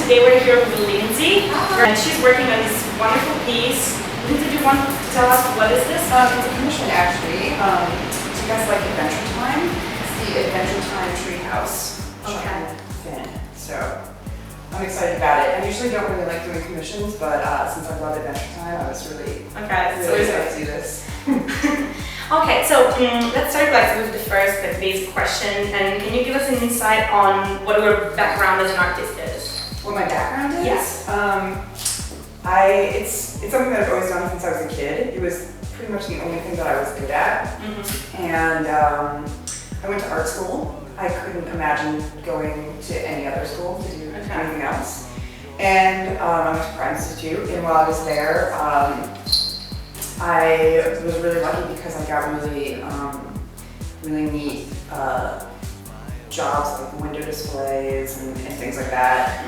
today we're here with Lindsey, and she's working on this wonderful piece. Lindsey, do you want to tell us what is this? It's a commission actually. Do you guys like Adventure Time? It's the Adventure Time treehouse. Okay. Fin. So I'm excited about it. I usually don't really like doing commissions, but since I love Adventure Time, I was really excited to do this. Okay, so let's start with the first basic question. And can you give us an insight on what your background as an artist is? What my background is? Yes. It's something that I've always done since I was a kid. It was pretty much the only thing that I was good at. And I went to art school. I couldn't imagine going to any other school to do anything else. And I went to Pratt Institute, and while I was there, I was really lucky because I got really neat jobs like window displays and things like that.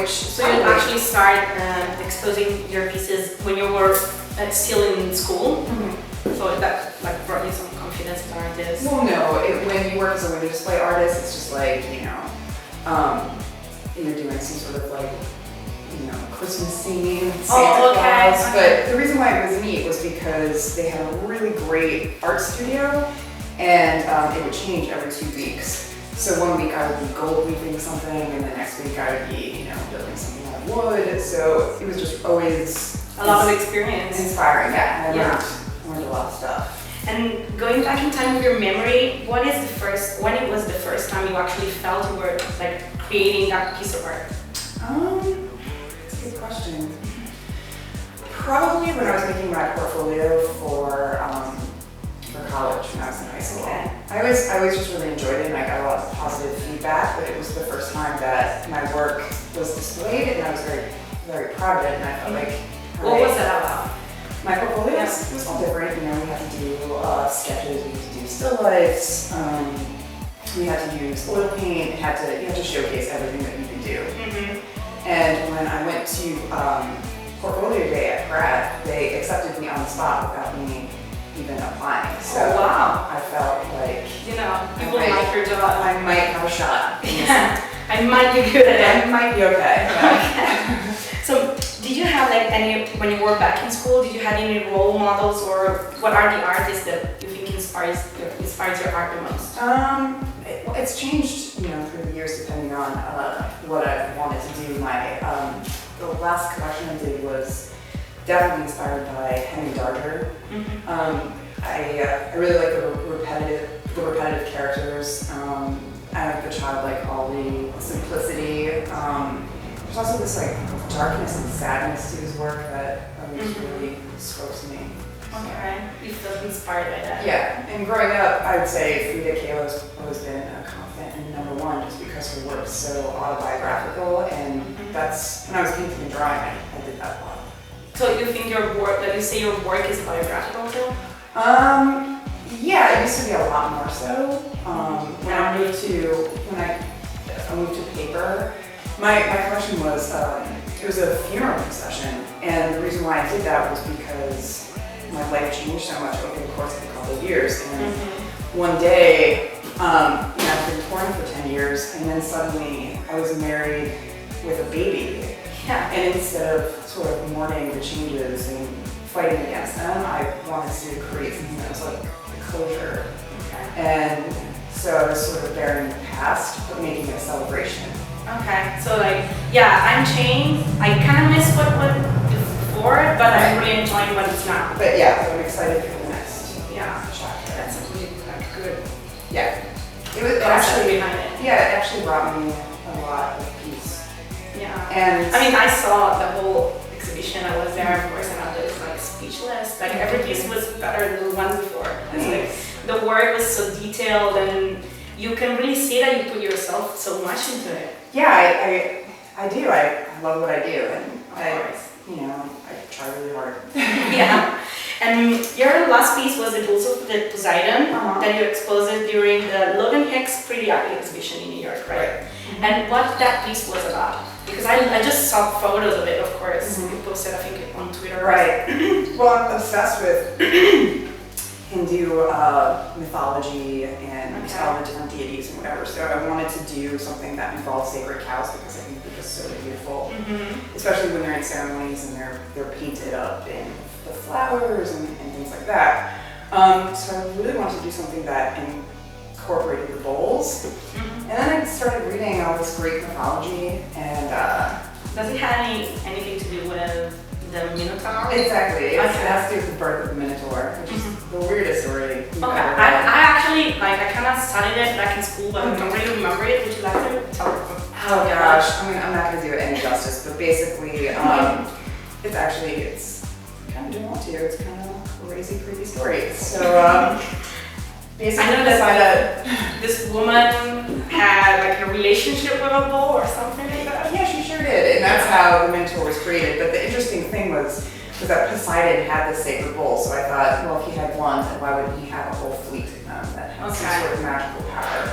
So you actually start exposing your pieces when you were still in school. So that brought you some confidence as an artist. Well, no. When you work as a window display artist, it's just like you're doing some sort of Christmas scene, Santa Claus. But the reason why it was neat was because they had a really great art studio, and it would change every 2 weeks. So one week I would be gold leafing something, and the next week I would be, building something out of wood. So it was just always a lot of experience. Inspiring, yeah. And I learned a lot of stuff. And going back in time with your memory, when it was the first time you actually felt you were creating that piece of art? That's a good question. Probably when I was making my portfolio for college when I was in high school. Okay. I always just really enjoyed it, and I got a lot of positive feedback, but it was the first time that my work was displayed, and I was very, very proud of it, and I felt like... What was that about? My portfolio? It was all different. We had to do sketches, we had to do still lifes, we had to use oil paint, you had to showcase everything that you could do. And when I went to portfolio day at Pratt, they accepted me on the spot without me even applying. So wow. I felt like people like your job. I might have a shot. Yeah, I might be good at it. I might be okay. Okay. So did you have when you were back in school, did you have any role models, or what are the artists that you think inspires your art the most? It's changed, through the years depending on what I wanted to do. The last collection I did was definitely inspired by Darger. I really like the repetitive characters. I like the childlike quality, simplicity. There's also this darkness and sadness to his work that really spoke to me. Okay, you feel inspired by that. Yeah, and growing up, I would say Frida Kahlo's always been a confident and #1 just because her work is so autobiographical, and that's, when I was painting and drawing, I did that a lot. So you think your work is biographical too? Yeah, it used to be a lot more so. When I moved to paper, my collection was, it was a funeral procession, and the reason why I did that was because my life changed so much over the course of a couple of years, and one day, I've been touring for 10 years, and then suddenly I was married with a baby. Yeah. And instead of sort of mourning the changes and fighting against them, I wanted to create something that was like a closure. Okay. And so I was sort of burying the past, but making it a celebration. Okay, so I'm changed. I kind of miss what was before, but I'm really enjoying what it's now. But yeah, I'm excited for the next chapter. That's really good. Yeah. It actually behind it. Yeah, it actually brought me a lot of peace. Yeah. And I saw the whole exhibition. I was there, of course, and I was speechless. Every piece was better than the one before. The work was so detailed, and you can really see that you put yourself so much into it. Yeah, I do. I love what I do, and I try really hard. Yeah. And your last piece was the Bulls of the Poseidon that you exposed during the Logan Hicks Pretty Ugly exhibition in New York, right? And what that piece was about? Because I just saw photos of it, of course. You posted, I think, on Twitter. Right. Well, I'm obsessed with can do mythology and all the different deities and whatever. So I wanted to do something that involves sacred cows because I think they're just so beautiful, especially when they're in ceremonies and they're painted up in the flowers and things like that. So I really wanted to do something that incorporated the bowls. And then I started reading all this Greek mythology and does it have anything to do with the Minotaur? Exactly. It has to do with the birth of the Minotaur, which is the weirdest story. Okay. I actually, I kind of studied it back in school, but I don't really remember it. Would you like to tell me? Oh gosh, I mean, I'm not going to do it any justice, but basically, it's kind of don't want to. It's kind of a crazy, creepy story. So, basically, I know that this woman had like a relationship with a bull or something like that. Yeah, she sure did, and that's how the Minotaur was created. But the interesting thing was that Poseidon had this sacred bull, so I thought, well, if he had one, then why wouldn't he have a whole fleet of them that has some sort of magical power?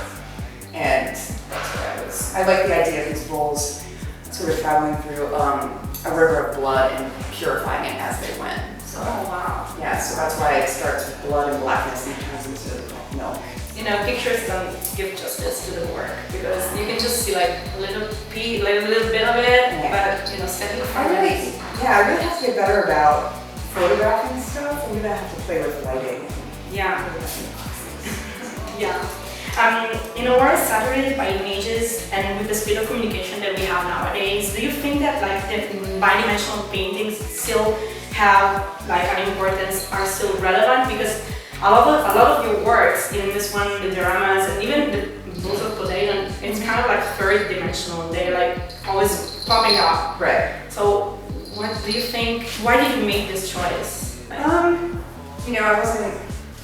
And that's what I like the idea of these bulls sort of traveling through a river of blood and purifying it as they went. So, oh wow. Yeah, so that's why it starts with blood and blackness and turns into milk. You know, pictures don't give justice to the work because you can just see like a little bit of it, but you know, stepping from I really have to get better about photographing stuff. I'm gonna have to play with lighting. Yeah. Yeah. You know, we're saturated by images and with the speed of communication that we have nowadays, do you think that like the bidimensional paintings still have like an importance, are still relevant? Because a lot of your works, even this one, the dioramas, and even the Bulls of Poseidon, it's kind of like third dimensional. They're like always popping up. Right. So what do you think, why did you make this choice? You know,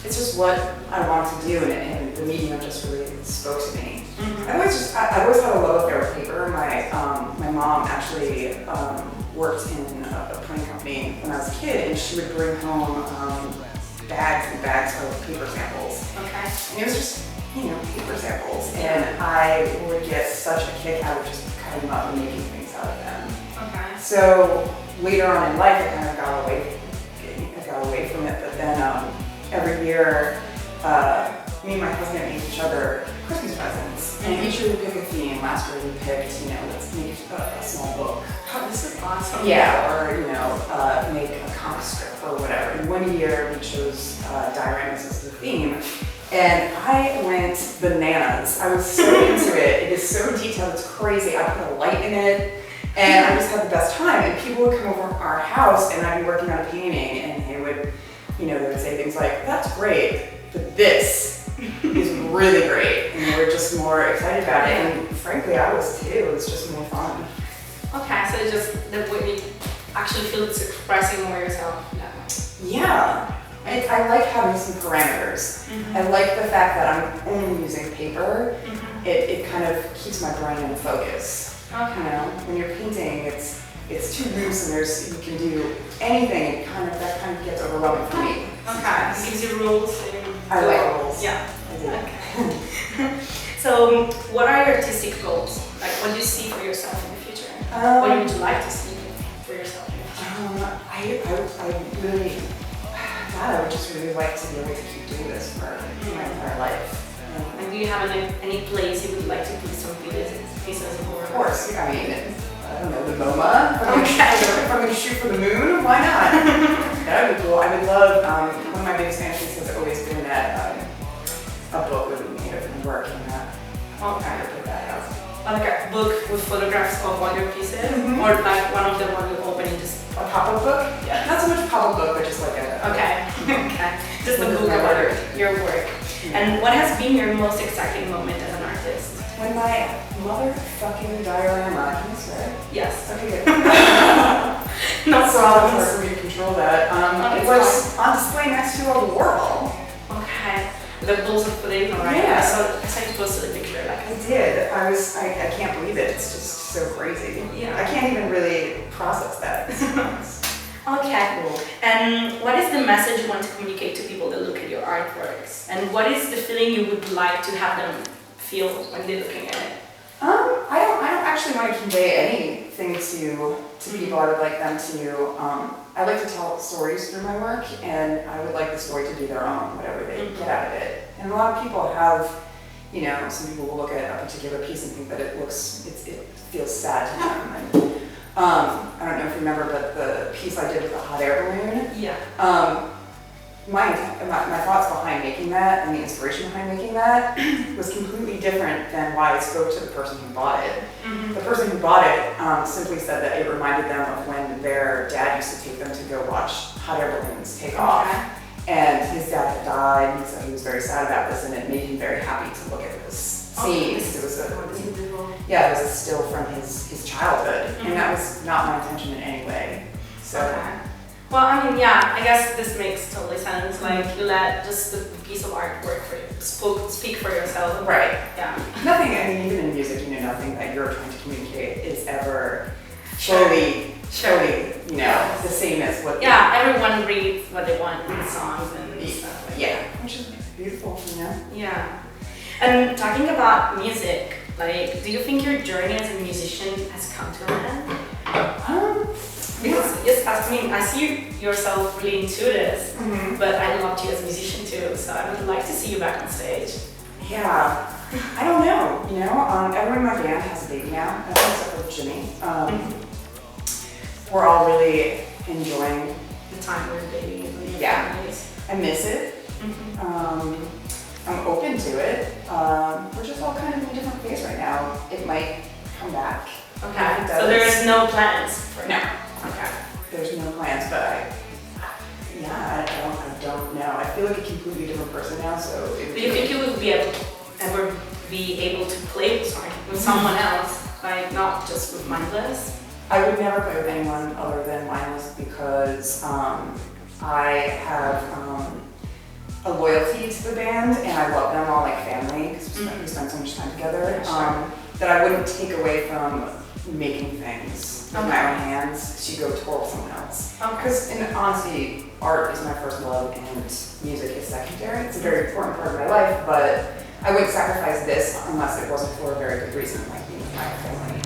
it's just what I wanted to do, and the medium just really spoke to me. I always had a love affair with paper. My mom actually worked in a printing company when I was a kid, and she would bring home bags and bags of paper samples. Okay. And it was just, you know, paper samples, and I would get such a kick out of just cutting them up and making things out of them. Okay. So later on in life, I kind of got away from it, but then every year, me and my husband made each other Christmas presents, and each year we pick a theme. Last year we picked, you know, let's make a small book. Oh, this is awesome. Yeah, or, you know, make a comic strip or whatever. And one year we chose dioramas as the theme, and I went bananas. I was so into it. It is so detailed, it's crazy. I put a light in it, and I just had the best time. And people would come over our house, and I'd be working on a painting, and they would, you know, they would say things like, "That's great, but this is really great," and they were just more excited about it. And frankly, I was too. It was just more fun. Okay, so it's just the way you actually feel it's expressing more yourself. Yeah. I like having some parameters. I like the fact that I'm only using paper. It kind of keeps my brain in focus. Okay. You know, when you're painting, it's too loose, and you can do anything. That kind of gets overwhelming for me. Okay. It gives you rules. I like rules. Yeah. I do. Okay. So, what are your artistic goals? Like, what do you see for yourself in the future? What would you like to see for yourself? I would just really like to be able to keep doing this for my entire life. And do you have any place you would like to put some pieces of work? Of course, I mean, I don't know, the MoMA. If I'm going to shoot for the moon, why not? That would be cool. I would love, one of my biggest fantasies has always been that a book would be made of my work, and I would put that out. Like a book with photographs of all your pieces? Or like one of them when you open it, just a pop-up book? Yeah. Not so much a pop-up book, but just like a... Okay. Okay. Just a book about your work. And what has been your most exciting moment as an artist? When my motherfucking diorama, can I swear? Yes. Okay, good. Not so problems. hard for me to control that. It was on display next to a Warhol. Okay. The Bulls of Poseidon, right? Yeah. I saw you posted a picture like I did. I can't believe it. It's just so crazy. Yeah. I can't even really process that. Okay, cool. And what is the message you want to communicate to people that look at your artworks? And what is the feeling you would like to have them feel when they're looking at it? I don't actually want to convey anything to to people. I would like them to, I like to tell stories through my work, and I would like the story to be their own, whatever they get out of it. And a lot of people have, you know, some people will look at a particular piece and think that it feels sad to them. And, I don't know if you remember, but the piece I did with the hot air balloon. Yeah. My thoughts behind making that and the inspiration behind making that was completely different than why I spoke to the person who bought it. The person who bought it simply said that it reminded them of when their dad used to take them to go watch hot air balloons take off. And his dad had died, and so he was very sad about this, and it made him very happy to look at this scene. Because it was it was a still from his childhood, and that was not my intention in any way. So. Well, I mean, yeah, I guess this makes totally sense. Like, you let just the piece of artwork for you speak for yourself. Right. Yeah. Nothing, I mean, even in music, you know, nothing that you're trying to communicate is ever surely, you know, the same as what. Yeah, everyone reads what they want in songs and stuff. Like yeah, which is beautiful, you know? Yeah. And talking about music, like, do you think your journey as a musician has come to an end? Because yes, I mean, I see yourself really into this, but I loved you as a musician too, so I would like to see you back on stage. Yeah, I don't know, you know, everyone in my band has a baby now, except for Jimmy. We're all really enjoying the time with the baby. Yeah, I miss it. I'm open to it. We're just all kind of in a different phase right now. It might come back. Okay, so there's no plans for now. No. Okay. There's no plans, but I don't know. I feel like a completely different person now, so. Do you think you would ever be able to play with someone else, like not just with Mindless? I would never play with anyone other than Mindless because I have a loyalty to the band and I love them all like family because we spend so much time together. That I wouldn't take away from making things with my own hands to go tour with someone else. Because in honesty, art is my first love and music is secondary. It's a very important part of my life, but I wouldn't sacrifice this unless it wasn't for a very good reason, like being with my family.